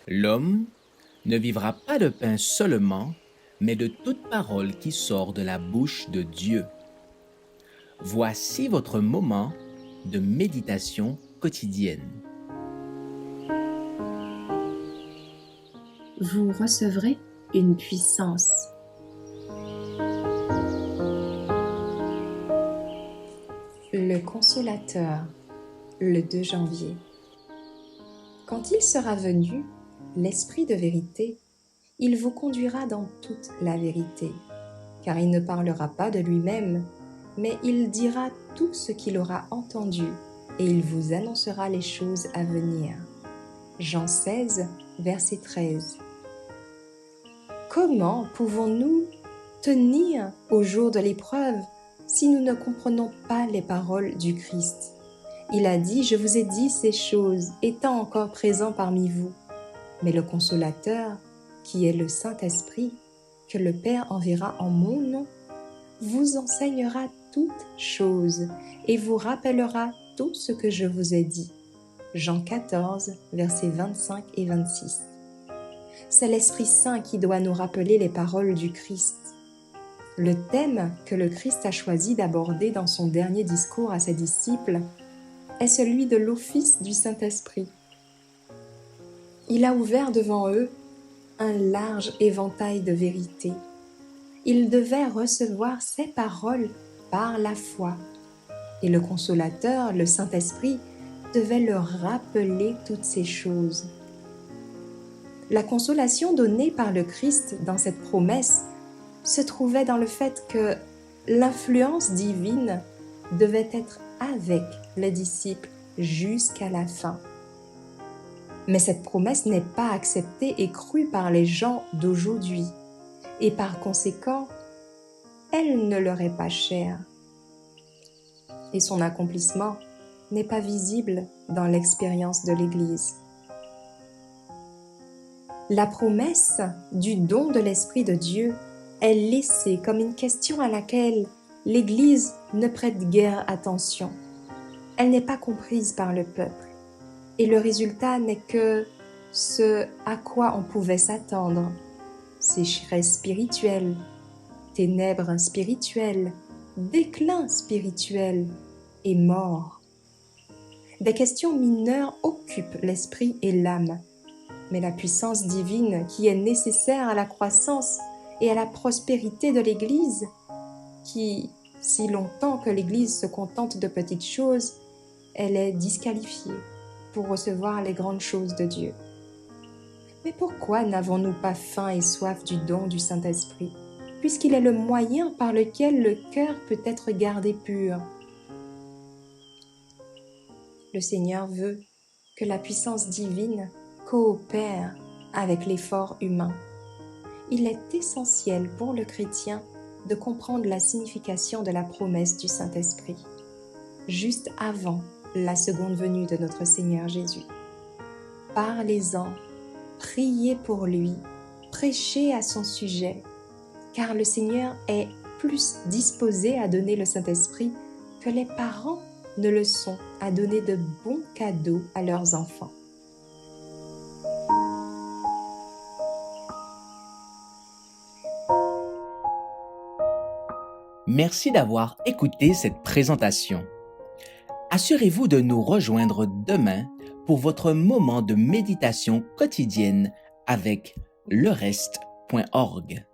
L'homme ne vivra pas de pain seulement, mais de toute parole qui sort de la bouche de Dieu. Voici votre moment de méditation quotidienne. Vous recevrez une puissance. Le Consolateur, le 2 janvier. Quand il sera venu, l'Esprit de vérité, il vous conduira dans toute la vérité, car il ne parlera pas de lui-même, mais il dira tout ce qu'il aura entendu, et il vous annoncera les choses à venir. Jean 16, verset 13. Comment pouvons-nous tenir au jour de l'épreuve si nous ne comprenons pas les paroles du Christ? Il a dit « Je vous ai dit ces choses, étant encore présent parmi vous. » Mais le Consolateur, qui est le Saint-Esprit, que le Père enverra en mon nom, vous enseignera toutes choses et vous rappellera tout ce que je vous ai dit. Jean 14, versets 25 et 26. C'est l'Esprit Saint qui doit nous rappeler les paroles du Christ. Le thème que le Christ a choisi d'aborder dans son dernier discours à ses disciples est celui de l'office du Saint-Esprit. Il a ouvert devant eux un large éventail de vérités. Ils devaient recevoir ces paroles par la foi. Et le Consolateur, le Saint-Esprit, devait leur rappeler toutes ces choses. La consolation donnée par le Christ dans cette promesse se trouvait dans le fait que l'influence divine devait être avec les disciples jusqu'à la fin. Mais cette promesse n'est pas acceptée et crue par les gens d'aujourd'hui, et par conséquent, elle ne leur est pas chère. Et son accomplissement n'est pas visible dans l'expérience de l'Église. La promesse du don de l'Esprit de Dieu est laissée comme une question à laquelle l'Église ne prête guère attention. Elle n'est pas comprise par le peuple, et le résultat n'est que ce à quoi on pouvait s'attendre: sécheresse spirituelle, ténèbres spirituelles, déclin spirituel et mort. Des questions mineures occupent l'esprit et l'âme, mais la puissance divine qui est nécessaire à la croissance et à la prospérité de l'Église, qui, si longtemps que l'Église se contente de petites choses, elle est disqualifiée pour recevoir les grandes choses de Dieu. Mais pourquoi n'avons-nous pas faim et soif du don du Saint-Esprit, puisqu'il est le moyen par lequel le cœur peut être gardé pur? Le Seigneur veut que la puissance divine coopère avec l'effort humain. Il est essentiel pour le chrétien de comprendre la signification de la promesse du Saint-Esprit, juste avant la seconde venue de notre Seigneur Jésus. Parlez-en, priez pour lui, prêchez à son sujet, car le Seigneur est plus disposé à donner le Saint-Esprit que les parents ne le sont à donner de bons cadeaux à leurs enfants. Merci d'avoir écouté cette présentation. Assurez-vous de nous rejoindre demain pour votre moment de méditation quotidienne avec lereste.org.